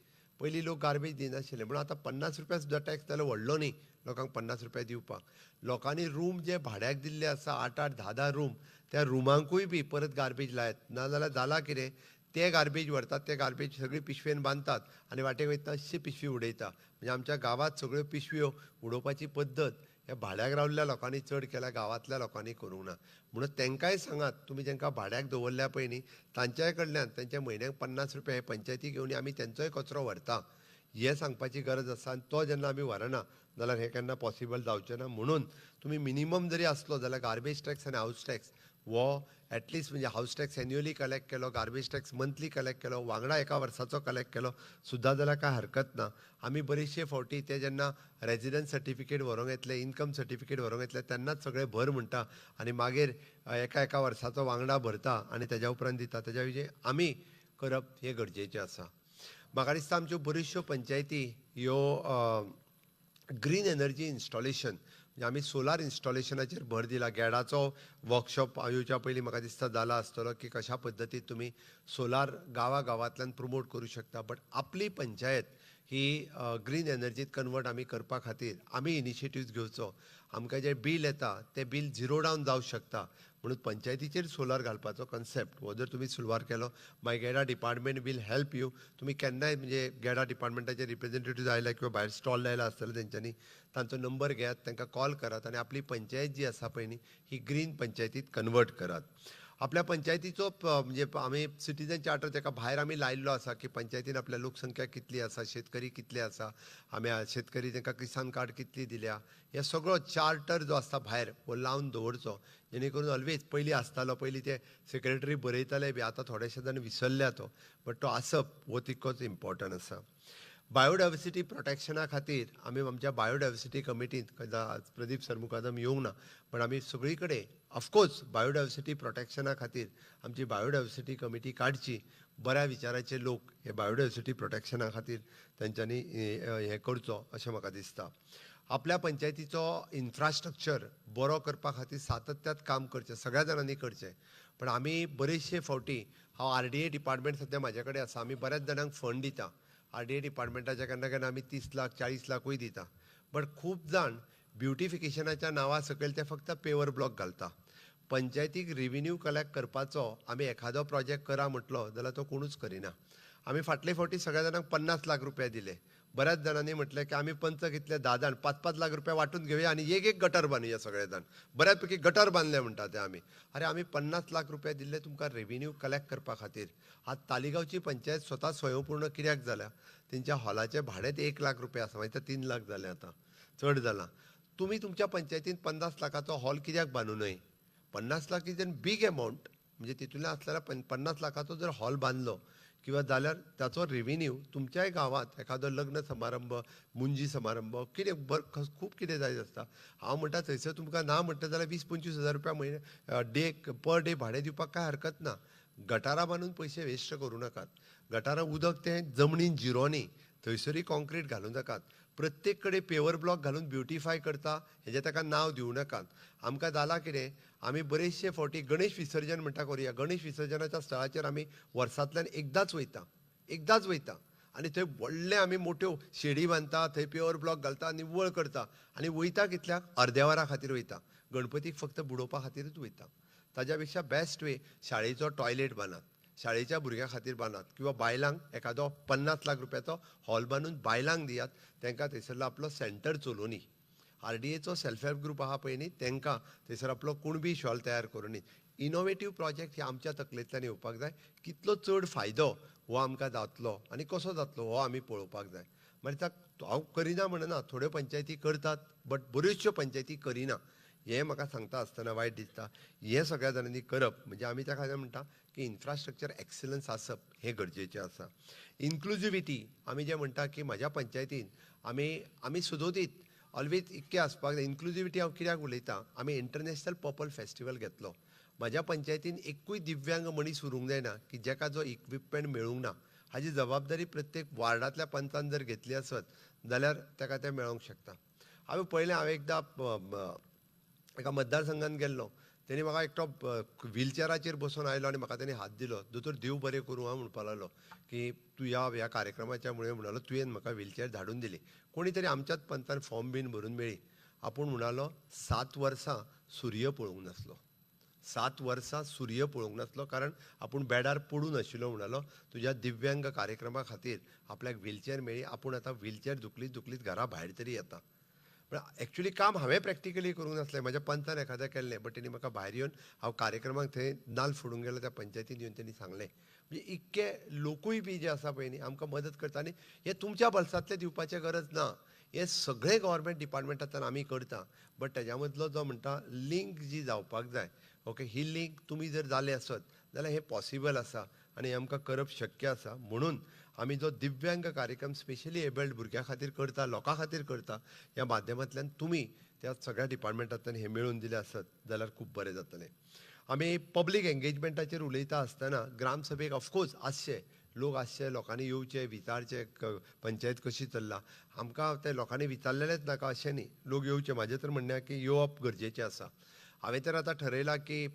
पयलीं लोक गार्बेज दिनाशिल्ले म्हणून आतां 50 रुपया सुद्दां टॅक्स जाल्यार व्हडलो न्ही लोकांक 50 रुपया दिवपाक. लोकांनी रूम जे भाड्याक दिल्ले आसा 8-8, 10-10 रूम त्या रुमांकूय बी परत गार्बेज लायत. नाजाल्यार जालां कितें ते गार्बेज व्हरतात ते गार्बेज सगळी पिशवेन बांदतात आनी वाटेक वयता अशी पिशवी उडयता. म्हणजे आमच्या गांवांत सगळ्यो पिशव्यो उडोवपाची पद्दत हे भाड्याक रावल्ल्या लोकांनी चड केल्या गांवांतल्या लोकांनी करूंक ना. म्हणून तांकांय सांगात तुमी जेंकां भाड्याक दवरल्या पळय न्ही तांच्याय कडल्यान तांचे म्हयन्याक 50 रुपया हे पंचायती घेवन आमी तेंचोय कचरो व्हरता हें सांगपाची गरज आसा. आनी तो जेन्ना आमी व्हरना जाल्यार हें केन्ना पॉसिबल जावचें ना. म्हणून तुमी मिनिमम जरी आसलो जाल्यार गार्बेज टॅक्स आनी हावस टॅक्स वो एटलिस्ट म्हणजे हावस टॅक्स एन्युअली कलेक्ट केलो, गार्बेज टॅक्स मंथली कलेक्ट केलो, वांगडा एका वर्साचो कलेक्ट केलो सुद्दां जाल्यार काय हरकत ना. आमी बरेचशे फावटी ते जेन्ना रेजिडंस सर्टिफिकेट व्हरोंक येतले, इन्कम सर्टिफिकेट व्हरोंक येतले तेन्नाच सगळे भर म्हणटा आनी मागीर एका वर्साचो वांगडा भरता आनी तेज्या उपरांत दिता. तेज्या विशीं आमी करप हें गरजेचें आसा. म्हाका दिसता आमच्यो बऱ्योचश्यो पंचायती ह्यो ग्रीन एनर्जी इन्स्टॉलेशन म्हणजे आमी सोलार इन्स्टॉलेशनाचेर भर दिला. गॅडाचो वर्कशॉप येवच्या पयलीं म्हाका दिसता जाला आसतलो की कशा पद्दतीन तुमी सोलार गांवांतल्यान प्रमोट करूं शकता. बट आपली पंचायत ही ग्रीन एनर्जीत कन्वर्ट आमी करपा खातीर आमी इनिशिएटिव्ह घेवचो. आमकां जें बील येता तें बील झिरो डावन जावंक शकता. म्हणून पंचायतीचेर सोलार घालपाचो कन्सेप्ट हो जर तुमी सुरवात केलो मागीर गॅडा डिपार्टमेंट वील हेल्प यू. तुमी केन्नाय म्हणजे गॅडा डिपार्टमेंटाचे रिप्रेझेंटेटिव्ह आयला किंवा भायर स्टॉल लायला आसतले तेंच्यांनी तांचो नंबर घेयात तांकां कॉल करात आनी आपली पंचायत जी आसा पळय न्ही ही ग्रीन पंचायतीत कन्वर्ट करात. आपल्या पंचायतीचो म्हणजे आमी सिटीजन चार्टर तेका भायर आमी लायिल्लो आसा की पंचायतीन आपल्या लोकसंख्या कितली आसा, शेतकरी कितले आसा, आमी शेतकरी तांकां किसान कार्ड कितली दिल्या हे सगळो चार्टर जो आसता भायर हो लावन दवरचो. जेणे करून ऑलवेज पयलीं आसतालो पयलीं ते सेक्रेटरी बरयताले बी आतां थोडेशे जाण विसरल्या तो बट तो आसप हो तितकोच इम्पॉर्टंट आसा. बायोडायवर्सिटी प्रोटेक्शना खातीर आमी आमच्या बायोडायवर्सिटी कमिटींत प्रदीप सरमुकादम येवंक ना पण आमी सगळी कडेन ऑफकोर्स बायोडायवर्सिटी प्रोटेक्शना खातीर आमची बायोडायवर्सिटी कमिटी काडची. बऱ्या विचाराचे लोक हे बायोडायवर्सिटी प्रोटेक्शना खातीर तांच्यांनी हें करचो अशें म्हाका दिसता. आपल्या पंचायतीचो इन्फ्रास्ट्रक्चर बरो करपा खातीर सातत्यात काम करचें सगळ्या जाणांनी करचें. पण आमी बरेचशे फावटी हांव RDA डिपार्टमेंट सध्या म्हाजे कडेन आसा. आमी बऱ्याच जाणांक फंड दिता. RDA डिपार्टमेंटाच्या केन्ना केन्ना आमी 30 लाख 40 लाखूय दिता. बट खूब जाण ब्युटिफिकेशनाच्या नांवा सकयल ते फक्त पेवर ब्लॉक घालता. पंचायतीक रेव्हेन्यू कलेक्ट करपाचो आमी एखादो प्रोजेक्ट करा म्हटलो जाल्यार तो कोणूच करिना. आमी फाटले फावटी सगळ्या जाणांक 50 लाख रुपया दिले. बऱ्याच जाणांनी म्हटलें की आमी पंच घेतले 10 जाण 5-5 लाख रुपया वाटून घेवया आणि एक गटर बांदुया सगळे जाण. बऱ्यापैकी गटर बांधले म्हणटा ते आमी. अरे आमी 50 लाख रुपया दिल्ले तुमकां रेव्हेन्यू कलेक्ट करपा खातीर. आज तालिगांवची पंचायत स्वता स्वयंपूर्ण कित्याक जाल्या? तेंच्या हॉलाचें भाडेंच 1 लाख रुपया आसा. मागीर 3 लाख जाले आतां. चड जालां. तुमी तुमच्या पंचायतीन 50 लाखाचो हॉल कित्याक बांदूं न्हय? 50 lakh is an big amount. म्हणजे तितूंतल्यान आसलेल्या 50 लाखाचो जर हॉल बांदलो किंवा जाल्यार ताचो रेव्हेन्यू तुमच्याय गांवांत एखादो लग्न समारंभ, मुंजी समारंभ कितें खूब कितें जायत आसता. हांव म्हणटा थंयसर तुमकां ना म्हणटा जाल्यार 20-25 हजार रुपया म्हयने डे पर डे भाडें दिवपाक कांय हरकत ना. गटारां बांदून पयशे वेस्ट करूं नाकात. गटारां उदक तें जमनीन जिरोनी थंयसरूय कॉन्क्रीट घालूं नाकात. प्रत्येक कडेन पेवर ब्लॉक घालून ब्युटिफाय करता हेजें ताका नांव दिवं नाकात. आमकां जाला कितें, आमी बरेचशे फावटी गणेश विसर्जन म्हणटा करुया. गणेश विसर्जनाच्या स्थळाचेर आमी वर्सांतल्यान एकदांच वयता आनी थंय व्हडले आमी मोठ्यो शेडी बांदता, थंय प्युअर ब्लॉक घालता, निव्वळ करता आनी वयता कितल्याक अर्द्या वरा खातीर वयता. गणपतीक फक्त बुडोवपा खातीरच वयता. ताज्या पेक्षा बेस्ट वे शाळेचो टॉयलेट बांदात, शाळेच्या भुरग्यां खातीर बांदात किंवा बायलांक एखादो 50 लाख रुपयाचो हॉल बांदून बायलांक दियात. तांकां थंयसरलो आपलो सेंटर चलोवनी. RDAचो सेल्फ हेल्प ग्रूप आहा पळय न्ही, तांकां थंयसर आपलो कुणबी शॉल तयार करूनी. इनोवेटीव प्रोजेक्ट हे आमच्या तकलेंतल्यान येवपाक जाय. कितलो चड फायदो हो आमकां जातलो आनी कसो जातलो हो आमी पळोवपाक जाय. मागीर हांव करिना म्हणना, थोड्यो पंचायती करतात बट बऱ्योचश्यो पंचायती करिना. हें म्हाका सांगता आसतना वायट दिसता. हें सगळ्या जाणांनी करप म्हणजे आमी त्या खातीर म्हणटा की इन्फ्रास्ट्रक्चर एक्सलन्स आसप हें गरजेचें आसा. इन्क्लुजिविटी आमी जें म्हणटा की म्हाज्या पंचायतीन आमी सदोदीत ऑलवेज इतकें आसपाक जाय. इन्क्लुजिविटी हांव कित्याक उलयतां, आमी इंटरनॅशनल पर्पल फेस्टिवल घेतलो. म्हाज्या पंचायतीन एकूय दिव्यांग मनीस उरूंक जायना की जेका जो इक्विपमेंट मेळूंक ना. हाजी जबाबदारी प्रत्येक वार्डांतल्या पंचान जर घेतली आसत जाल्यार ताका तें मेळोंक शकता. हांवें एकदां एका मतदारसंघान गेल्लो. तेणी म्हाका एकटो व्हीलचॅराचेर बसून आयलो आनी म्हाका तेणी हात दिलो. दोतोर देव बरें करूं हांव म्हणपा लागलो की तूं ह्या कार्यक्रमाच्या मुळे म्हणलो तुवें म्हाका व्हीलचॅर धाडून दिली. कोणी तरी आमच्याच पंचान फॉर्म बीन भरून मेळ्ळी. आपूण म्हणालो 7 वर्सां सूर्य पळोवंक नासलो. 7 वर्सां सूर्य पळोवंक नासलो कारण आपूण बेडार पडूं नाशिल्लो म्हणालो. तुज्या दिव्यांग कार्यक्रमा खातीर आपल्याक व्हीलचॅर मेळ्ळी. आपूण आतां व्हीलचॅर दुखलीत घरा भायर तरी येता. पण एक्चुअली काम हांवें प्रॅक्टिकली करूंक नासलें. म्हाज्या पंचान एखादें केल्लें बट तेणी म्हाका भायर येवन हांव कार्यक्रमाक थंय नाल्ल फोडूंक गेलो त्या पंचायतीन येवन तेणी सांगलें. म्हणजे इतके लोकूय बी जे आसा पळय न्ही आमकां मदत करता. आनी हें तुमच्या बल्सांतलें दिवपाचें गरज ना. हे सगळे गव्हर्मेंट डिपार्टमेंटांतल्यान आमी करता. बट तेज्या मदलो जो म्हणटा लिंक जी जावपाक जाय, ओके, ही लिंक तुमी जर जाले आसत जाल्यार हें पॉसिबल आसा आनी हें आमकां करप शक्य आसा. म्हणून आमी जो दिव्यांग कार्यक्रम स्पेशली एबल्ड भुरग्यां खातीर करता, लोकां खातीर करता, ह्या माध्यमांतल्यान तुमी त्या सगळ्या डिपार्टमेंटांतल्यान हें मेळोवन दिलें आसत जाल्यार खूब बरें जातलें. आमी पब्लीक एंगेजमेंटाचेर उलयता आसतना ग्रामसभेक ऑफकोर्स आसचे लोक आसचे, लोकांनी येवचे, विचारचे पंचायत कशी चल्ला. आमकां ते लोकांनी विचारलेलेच नाका अशें न्ही. लोक येवचे. म्हाजें तर म्हणणें की येवप गरजेचें आसा. हांवें तर आतां ठरयलां की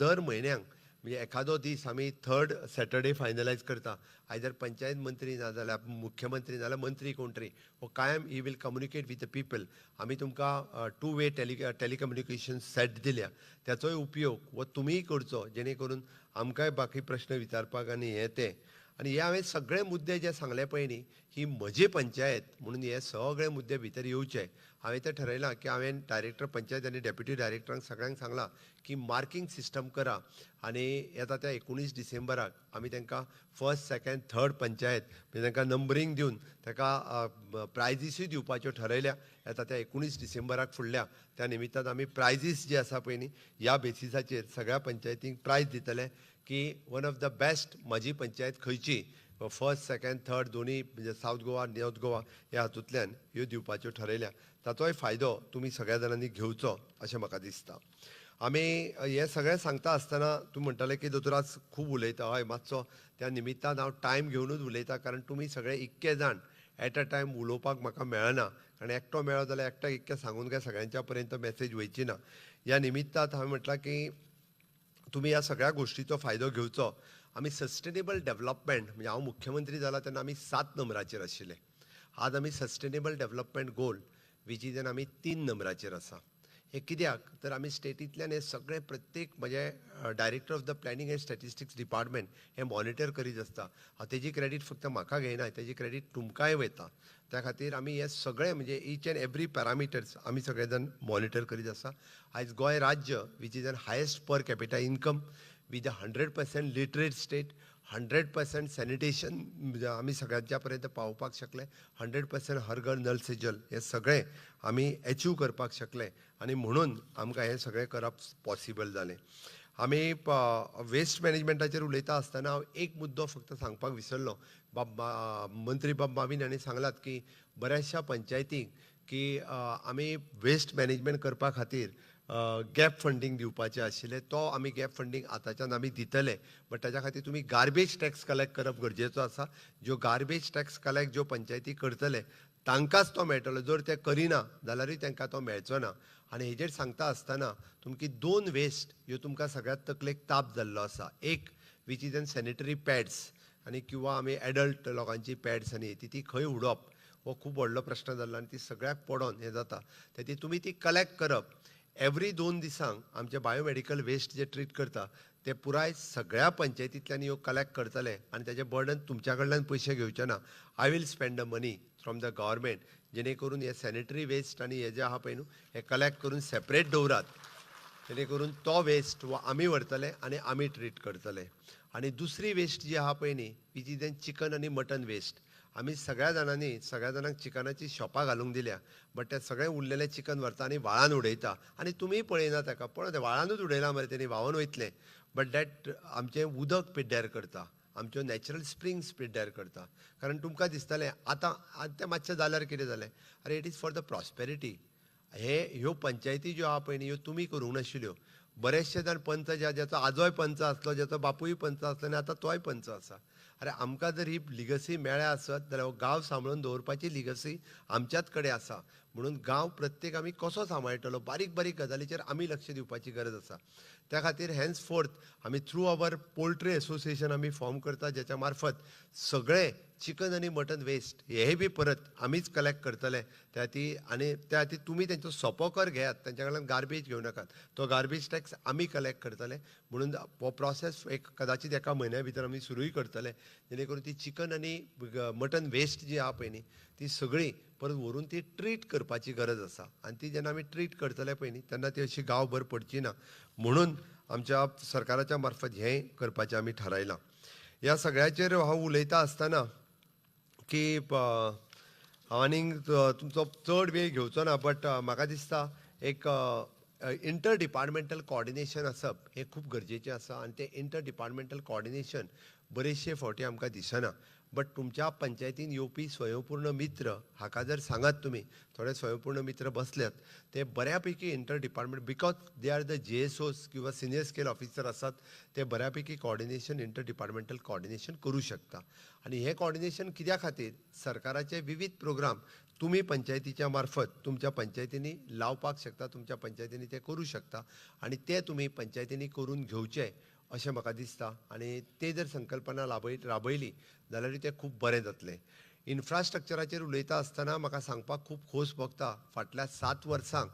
दर म्हयन्याक म्हणजे एखादो दीस आमी 3rd सॅटर्डे फायनलायज करता. आयदर पंचायत मंत्री ना जाल्यार मुख्यमंत्री नाजाल्यार मंत्री कोण तरी हो कायम he will communicate with the people. आमी तुमकां 2 वे टेलिकम्युनिकेशन सेट दिल्या. त्याचोय उपयोग हो तुमीय करचो जेणे करून आमकांय बाकी प्रश्न विचारपाक आनी हें तें. आनी हे हांवें सगळे मुद्दे जे सांगले पळय न्ही, ही म्हजी पंचायत म्हणून हे सगळे मुद्दे भितर येवचे. हांवें तें ठरयलां की हांवें डायरेक्टर पंचायत आनी डेप्युटी डायरेक्टरांक सगळ्यांक सांगलां की मार्कींग सिस्टम करा आनी येता त्या 19 डिसेंबराक आमी तांकां 1st, 2nd, 3rd पंचायत म्हणजे तांकां नंबरींग दिवन ताका प्रायजीसूय दिवपाच्यो ठरयल्या. येता त्या 19 डिसेंबराक फुडल्या त्या निमित्तान आमी प्रायजीस जे आसा पळय न्ही ह्या बेसिसाचेर सगळ्या पंचायतींक प्रायज दितले की वन ऑफ द बेस्ट म्हजी पंचायत खंयची 1st, 2nd, 3rd दोनी म्हणजे सावथ गोवा, नॉर्थ गोवा ह्या हातूंतल्यान ह्यो दिवपाच्यो ठरयल्या. ताचोय फायदो तुमी सगळ्या जाणांनी घेवचो अशें म्हाका दिसता. आमी हें सगळें सांगता आसतना तूं म्हणटालें की दोतोर आज खूब उलयता. हय, मातसो त्या निमित्तान हांव टायम घेवनूच उलयतां कारण तुमी सगळे इतके जाण एट अ टायम उलोवपाक म्हाका मेळना. कारण एकटो मेळ्ळो जाल्यार एकट्याक इतकें सांगून काय सगळ्यांच्या पर्यंत मॅसेज वयची ना. ह्या निमित्तान हांवें म्हटलां की तुम्ही या सगळ्या गोष्टीचो फायदो घेवचो. आमी सस्टेनेबल डेव्हलपमेंट म्हणजे हांव मुख्यमंत्री जाला तेन्ना आमी 7 नंबराचेर आशिल्ले. आज आमी सस्टेनेबल डेव्हलपमेंट गोल विचीन आमी 3 नंबराचेर आसा. हे कित्याक तर आमी स्टेटींतल्यान हे सगळे प्रत्येक म्हणजे director of the planning end statistics department हे मॉनिटर करीत आसता. हांव तेजी क्रेडीट फक्त म्हाका घेयना, तेजी क्रेडीट तुमकांय वयता. त्या खातीर आमी हे सगळे म्हणजे ईच अँड एवरी पॅरामिटर्स आमी सगळे जाण मॉनिटर करीत आसा. आयज गोंय राज्य which is N highest per capita income with 100% literate state, 100% sanitation आमी सगळ्यांच्या पर्यंत पावोवपाक शकले, 100% हर घर नल से जल हे सगळे आमी अचीव करपाक शकले आनी म्हणून आमकां हे सगळें करप पॉसिबल जालें. आमी वेस्ट मॅनेजमेंटाचेर उलयता आसतना हांव एक मुद्दो फक्त सांगपाक विसरलो. मंत्री बाब माविन हांणी सांगलात की बऱ्याचशा पंचायतींक की आमी वेस्ट मॅनेजमेंट करपा खातीर गॅप फंडींग दिवपाचें आशिल्लें. तो आमी गॅप फंडींग आतांच्यान आमी दितले, बट ताच्या खातीर तुमी गार्बेज टॅक्स कलेक्ट करप गरजेचो आसा. ज्यो गार्बेज टॅक्स कलेक्ट ज्यो पंचायती करतले तांकांच तो मेळटलो. जर ते करिना जाल्यारूय तांकां तो मेळचो ना. आनी हेजेर सांगता आसतना तुमकी 2 वेस्ट ह्यो तुमकां सगळ्यात तकलेक ताप जाल्लो आसा. एक which is N sanitary pads आनी किंवा आमी एडल्ट लोकांची पॅड्स आनी ती खंय उडोवप हो खूब व्हडलो प्रश्न जाल्लो आनी ती सगळ्याक पडोन हें जाता. ती तुमी ती कलेक्ट करप. एवरी 2 दिसांक आमचे बायोमेडिकल वेस्ट जे ट्रीट करता ते पुराय सगळ्या पंचायतींतल्यान ह्यो कलेक्ट करतले आनी तेजें बर्डन तुमच्या कडल्यान पयशे घेवचे ना. I will spend the money from the government, जेणे करून हे सॅनिटरी वेस्ट आनी हे जे आहा पळय न्हू हे कलेक्ट करून सेपरेट दवरात. जेणे करून तो वेस्ट वो आमी व्हरतले आनी आमी ट्रीट करतले. आनी दुसरी वेस्ट जी आहा पळय न्ही वीच इज एन चिकन आनी मटन वेस्ट. आमी सगळ्या जाणांक चिकनाची शॉपां घालूंक दिल्या, बट ते सगळें उरलेलें चिकन व्हरता आनी व्हाळान उडयता आनी तुमीय पळयना ताका. पळय ते व्हाळानूच उडयला मरे तेणी, व्हांवून वयतले. बट दॅट आमचें उदक पिड्ड्यार करता, आमच्यो नॅचरल स्प्रिंग्स पिड्ड्यार करता. कारण तुमकां दिसतलें आतां तें मातशें जाल्यार कितें जालें, अरे it is for the prosperity. ह्यो पंचायती ज्यो आहा पळय न्ही ह्यो तुमी करूंक नाशिल्ल्यो. बरेचशे जाण पंच ज्याचो आजोय पंच आसलो, ज्याचो बापूय पंच आसलो आनी आतां तोय पंच आसा. अरे आमकां जर ही लिगसी मेळ्ळ्या आसत जाल्यार हो गांव सांबाळून दवरपाची लिगसी आमच्याच कडेन आसा. म्हणून गांव प्रत्येक आमी कसो सांबाळटलो, बारीक बारीक गजालीचेर आमी लक्ष दिवपाची गरज आसा. त्या खातीर हेन्स फोर्थ आमी थ्रू आवर पोल्ट्री एसोसिएशन आमी फॉर्म करता, जेच्या मार्फत सगळे चिकन आनी मटन वेस्ट हेय बी परत आमीच कलेक्ट करतले. त्या खातीर तुमी तेंचो सोंपो कर घेयात, तेंच्या कडल्यान गार्बेज घेवं नाकात. तो गार्बेज टॅक्स आमी कलेक्ट करतले. म्हणून हो प्रोसेस कदाचित एका म्हयन्या भितर आमी सुरूय करतले, जेणे करून ती चिकन आनी मटन वेस्ट जी आहा पळय न्ही ती सगळी परत व्हरून ती ट्रीट करपाची गरज आसा. आनी ती जेन्ना आमी ट्रीट करतले पळय न्ही तेन्ना ती अशी गांवभर पडची ना. म्हणून आमच्या सरकाराच्या मार्फत हें करपाचें आमी थारायलां. ह्या सगळ्याचेर हांव उलयता आसतना की हांव आनीक तुमचो चड वेळ घेवचो ना, बट म्हाका दिसता एक इंटर डिपार्टमेंटल कॉर्डिनेशन आसप हें खूब गरजेचें आसा. आनी तें इंटर डिपार्टमेंटल कॉर्डिनेशन बरेचशे फावटी आमकां दिसना. बट तुमच्या पंचायतीन येवपी स्वयंपूर्ण मित्र हाका जर सांगात तुमी, थोडे स्वयंपूर्ण मित्र बसल्यात, ते बऱ्यापैकी inter department because they are the JSOs किंवा सिनियर स्केल ऑफिसर आसात, ते बऱ्यापैकी कॉर्डिनेशन इंटर डिपार्टमेंटल कॉर्डिनेशन करूं शकता. आनी हें कॉर्डिनेशन कित्या खातीर सरकाराचे विविध प्रोग्राम तुमी पंचायतीच्या मार्फत तुमच्या पंचायतींनी लावपाक शकता, तुमच्या पंचायतींनी ते करूं शकता आनी ते तुमी पंचायतींनी करून घेवचे अशें म्हाका दिसता. आनी ते जर संकल्पना राबयली जाल्यार तें खूब बरें जातलें. इन्फ्रास्ट्रक्चराचेर उलयता आसतना म्हाका सांगपाक खूब खोस भोगता, फाटल्या 7 वर्सांक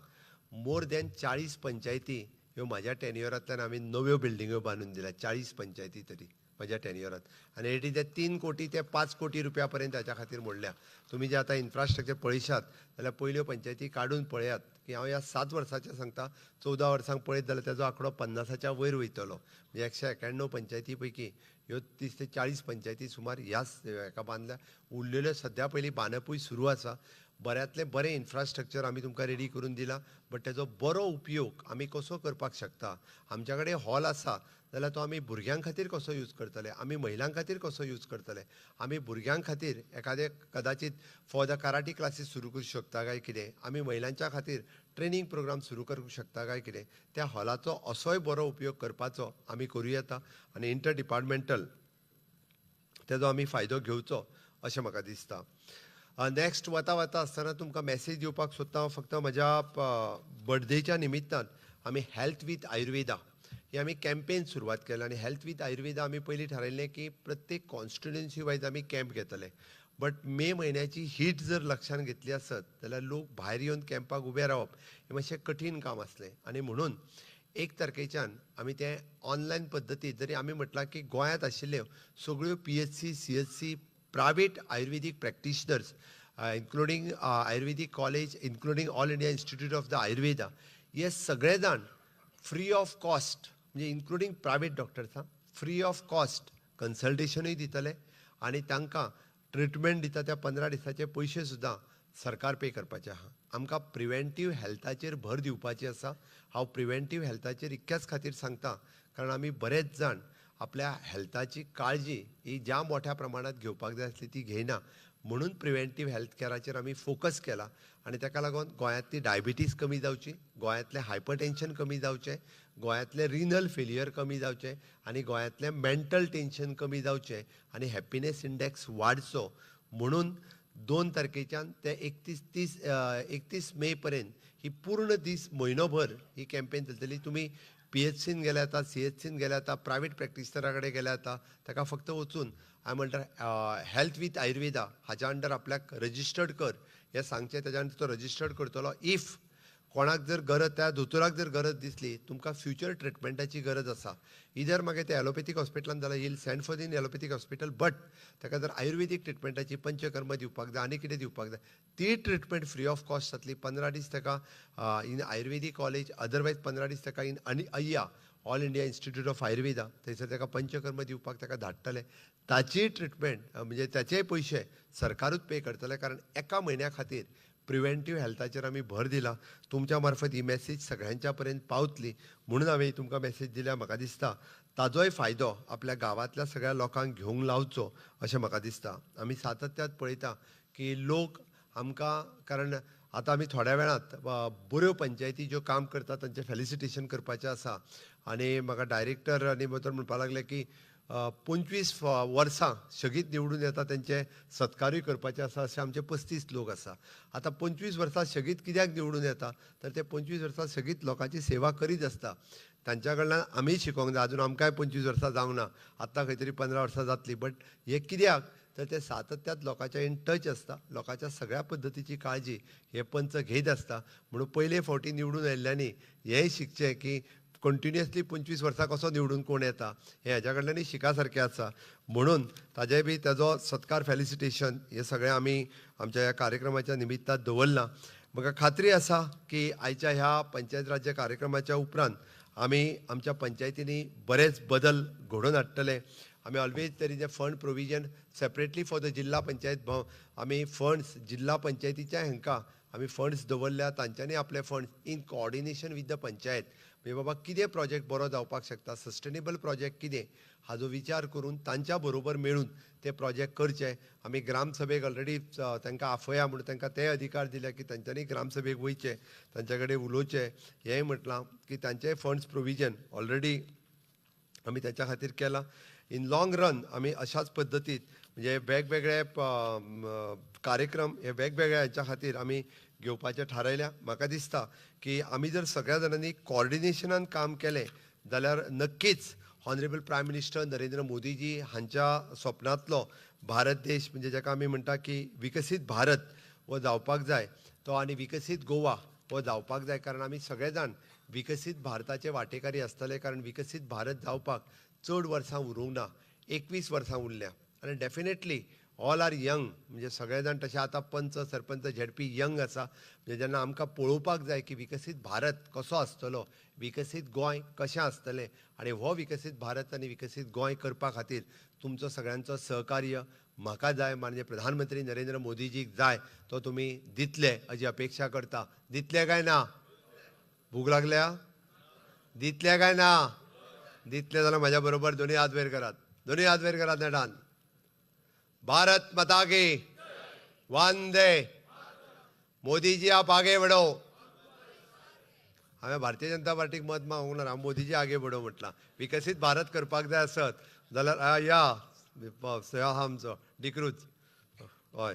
मोर दॅन 40 पंचायती ह्यो म्हाज्या टेन्युअरांतल्यान आमी नव्यो बिल्डिंग्यो बांदून दिल्या. 40 पंचायती तरी म्हज्या टेन्युअरांत. आनी इट इज 3 कोटी ते 5 कोटी रुपया पर्यंत हाच्या खातीर मोडल्या. तुमी जे आतां इन्फ्रास्ट्रक्चर पळयशात जाल्यार पयल्यो पंचायती काडून पळयात की हांव ह्या 7 वर्साचें सांगता. 14 वर्सांक पळयत जाल्यार तेजो आंकडो 50च्या वयर वयतलो. म्हणजे 191 पंचायती पैकी ह्यो 30 ते 40 पंचायती सुमार ह्याच हेका बांदल्या. उरलेल्यो सद्या पयलीं बांदपूय सुरू आसा. बऱ्यांतलें बरें इन्फ्रास्ट्रक्चर आमी तुमकां रेडी करून दिला, बट तेजो बरो उपयोग आमी कसो करपाक शकता. आमच्या कडेन हॉल आसा जाल्यार तो आमी भुरग्यां खातीर कसो यूज करतले, आमी महिलां खातीर कसो यूज करतले, आमी भुरग्यां खातीर एखादे कदाचित फॉर द कराटे क्लासीस सुरू करूं शकता काय कितें, आमी महिलांच्या खातीर ट्रेनींग प्रोग्राम सुरू करूंक शकता काय कितें, त्या हॉलाचो असोय बरो उपयोग करपाचो आमी करूं येता. आनी इंटर डिपार्टमेंटल तेजो आमी फायदो घेवचो अशें म्हाका दिसता. नेक्स्ट वता आसतना तुमकां मॅसेज दिवपाक सोदता हांव फक्त म्हज्या बर्थडेच्या निमित्तान आमी हेल्थ वीथ आयुर्वेदा की आम्ही कॅम्पेन सुरवात केला आणि हेल्थ विथ आयुर्वेदा आम्ही पयलीं थारायल्लें की प्रत्येक कॉन्स्टिट्युएन्सी वायज आम्ही कॅम्प घेतले. बट मे म्हयन्याची हीट जर लक्षात घेतली आसत जाल्यार लोक भायर येवन कॅम्पाक उबे रावप हें मातशें कठीण काम आसलें आणि म्हणून 1 तारखेच्यान आमी तें ऑनलायन पद्दतीन जरी आमी म्हटलां की गोंयांत आशिल्ल्यो सगळ्यो PHC, CHC, private ayurvedic practitioners including ayurvedic college, including all India institute of the Ayurveda, हे सगळे जाण फ्री ऑफ कॉस्ट म्हणजे इन्क्लुडींग प्रायवेट डॉक्टर्सां फ्री ऑफ कॉस्ट कन्सल्टेशनूय दितले आणि तांकां ट्रिटमेंट दिता त्या 15 दिसाचे पयशे सुद्दां सरकार पे करपाचें आहा. आमकां प्रिवेंटीव हेल्थाचेर भर दिवपाची आसा. हांव प्रिवेंटीव हेल्थाचेर इतक्याच खातीर सांगता कारण आमी बरेच जाण आपल्या हेल्थाची काळजी ही ज्या मोठ्या प्रमाणात घेवपाक जाय आसली ती घेयना. म्हणून प्रिवेंटीव हेल्थ कॅराचेर आमी फोकस केला आणि ताका लागून गोंयांतली डायबिटीज कमी जावची, गोंयांतलें हायपरटेन्शन कमी जावचें, गोंयांतलें रिनल फेल्युअर कमी जावचें आणि गोंयांतलें मेंटल टेन्शन कमी जावचें आणि हॅपिनेस इंडेक्स वाडचो. म्हणून 2 तारखेच्यान ते 31 मे पर्यंत ही पूर्ण दीस म्हयनोभर ही कॅम्पेन चलतली. तुमी PHCन गेले येता, CHCन गेले येता, प्रायवेट प्रॅक्टिशनरा कडेन गेले येता, ताका फक्त वचून हांवें म्हणटा हेल्थ विथ आयुर्वेदा हाच्या अंडर आपल्याक रजिस्टर्ड कर हें सांगचें. तेज्या अंडर तो रजिस्टर्ड करतलो. इफ कोणाक जर गरज त्या दोतोराक जर गरज दिसली तुमकां फ्युचर ट्रिटमेंटाची गरज आसा इधर मागीर ते एलोपॅथीक हॉस्पिटलान जाल्यार येईल send for in allopathic hospital. But ताका जर आयुर्वेदीक ट्रिटमेंटाची पंचकर्म दिवपाक जाय आनी कितें दिवपाक जाय ती ट्रिटमेंट फ्री ऑफ कॉस्ट जातली. 15 दीस ताका इन आयुर्वेदीक कॉलेज, अदरवायज 15 दीस ताका इन आनी अय्या all India institute of Ayurveda थंयसर ताका पंचकर्म दिवपाक ताका धाडटले. ताची ट्रिटमेंट म्हणजे त्याचे पयशे सरकारूच पे करतले कारण एका म्हयन्या खातीर प्रिवेंटीव हेल्थाचेर आमी भर दिला. तुमच्या मार्फत ही मॅसेज सगळ्यांच्या पर्यंत पावतली म्हणून हांवें तुमकां मॅसेज दिल्या. म्हाका दिसता ताजोय फायदो आपल्या गांवांतल्या सगळ्या लोकांक घेवंक लावचो अशें म्हाका दिसता. आमी सातत्यात पळयता की लोक आमकां कारण आतां आमी थोड्या वेळांत बऱ्यो पंचायती ज्यो काम करतात तांचें फेलिसिटेशन करपाचें आसा आनी म्हाका डायरेक्टर आनी भितर म्हणपाक लागले की 25 वर्सां सेगीत निवडून येता तेंचे सत्कारूय करपाचे आसा अशे आमचे 35 लोक आसा. आतां 25 वर्सां सेगीत कित्याक निवडून येता तर ते 25 वर्सां सेगीत लोकांची सेवा करीत आसता. तांच्या कडल्यान आमी शिकोंक जाय. अजून आमकांय 25 वर्सां जावंक ना, आतां खंय तरी 15 वर्सां जातली. बट हे कित्याक तर ते सातत्यात लोकांच्या इन टच आसता, लोकांच्या सगळ्या पद्दतीची काळजी हे पंच घेयत आसता. म्हणून पयले फावटी निवडून आयिल्ल्यांनी हेंय शिकचें की कंटिन्युअसली 25 वर्सां कसो निवडून कोण येता हें हेज्या कडल्यानय शिका सारकें आसा. म्हणून ताजेय बी ताजो सत्कार फेलिसिटेशन हें सगळें आमी आमच्या ह्या कार्यक्रमाच्या निमित्तान दवरलां. म्हाका खात्री आसा की आयच्या ह्या पंचायत राज्य कार्यक्रमाच्या उपरांत आमी आमच्या पंचायतींनी बरेच बदल घडोवन हाडटले. आमी always there is a fund provision separately for the जिल्हा पंचायत. आमी फंड्स जिल्हा पंचायतीच्या हांकां आमी फंड्स दवरल्या. तांच्यांनी आपले funds in coordination with the panchayat म्हणजे बाबा कितें प्रोजेक्ट बरो जावपाक शकता, सस्टेनेबल प्रोजेक्ट कितें हाजो विचार करून तांच्या बरोबर मेळून ते प्रोजेक्ट करचे. आमी ग्रामसभेक ऑलरेडी तांकां आफया म्हणून तांकां ते अधिकार दिल्या की तांच्यांनी ग्रामसभेक वयचे, तांचे कडेन उलोवचें. हेंय म्हटलां की तांचेय फंड्स प्रोविजन ऑलरेडी आमी त्याच्या खातीर केलां. इन लाँग रन आमी अशाच पद्दतीन म्हणजे वेगवेगळे कार्यक्रम हे वेगवेगळ्या हाच्या खातीर आमी घेवपाचें थारायल्या. म्हाका दिसता की आमी जर सगळ्या जाणांनी कॉर्डिनेशनान काम केलें जाल्यार नक्कीच honourable prime minister Narendra Modiji हांच्या स्वप्नांतलो भारत देश म्हणजे जाका आमी म्हणटा की विकसीत भारत हो जावपाक जाय तो आनी विकसीत गोवा हो जावपाक जाय. कारण आमी सगळे जाण विकसीत भारताचे वांटेकारी आसतले कारण विकसीत भारत जावपाक चड वर्सां उरूंक ना, 21 वर्सां उरल्या आनी डेफिनेटली ऑल आर यंग म्हणजे सगळे जाण तशे आतां पंच सरपंच झेडपी यंग आसा. म्हणजे जेन्ना आमकां पळोवपाक जाय की विकसीत भारत कसो आसतलो, विकसीत गोंय कशें आसतलें आनी हो विकसीत भारत आनी विकसीत गोंय करपा खातीर तुमचो सगळ्यांचो सहकार्य म्हाका जाय म्हणजे प्रधानमंत्री नरेंद्र मोदीजीक जाय तो तुमी दितले हाची अपेक्षा करता. दितले काय ना? भूक लागल्या? दितले काय ना? दितले जाल्यार म्हाज्या बरोबर दोनी हात वयर करात, दोनी हात वयर करात नेटान. भारत माता की वंदे मोदीजी आप आगे बढ़ो. हांवें भारतीय जनता पार्टीक मत मागूंक ना, हांव मोदीजी आगे बढ़ो म्हटलां. विकसीत भारत करपाक जाय आसत जाल्यार या आहा आमचो डिक्रूज हय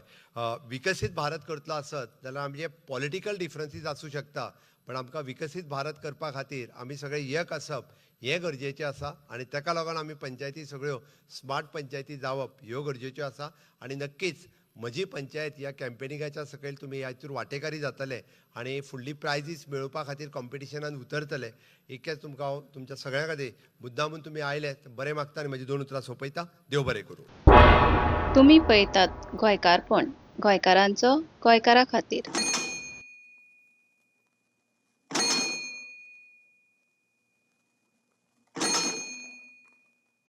विकसीत भारत करतलो आसत जाल्यार आमचे पॉलिटिकल डिफरन्सीस आसूं शकता पण आमकां विकसीत भारत करपा खातीर आमी सगळे एक आसप हें गरजेचें आसा आनी ताका लागून आमी पंचायती सगळ्यो स्मार्ट पंचायती जावप ह्यो गरजेच्यो आसा आनी नक्कीच म्हजी पंचायत ह्या कॅम्पेनिंगाच्या सकयल तुमी हातूंत वांटेकारी जातले आनी फुडली प्रायजीस मेळोवपा खातीर कॉम्पिटिशनान उतरतले इतकेंच तुमकां हांव तुमच्या सगळ्यां खातीर मुद्दामून तुमी आयले बरें मागता आनी म्हजी 2 उतरां सोंपयता. देव बरें करूं. तुम्ही पळयतात गोंयकारपण गोंयकारांचो गोंयकारा खातीर.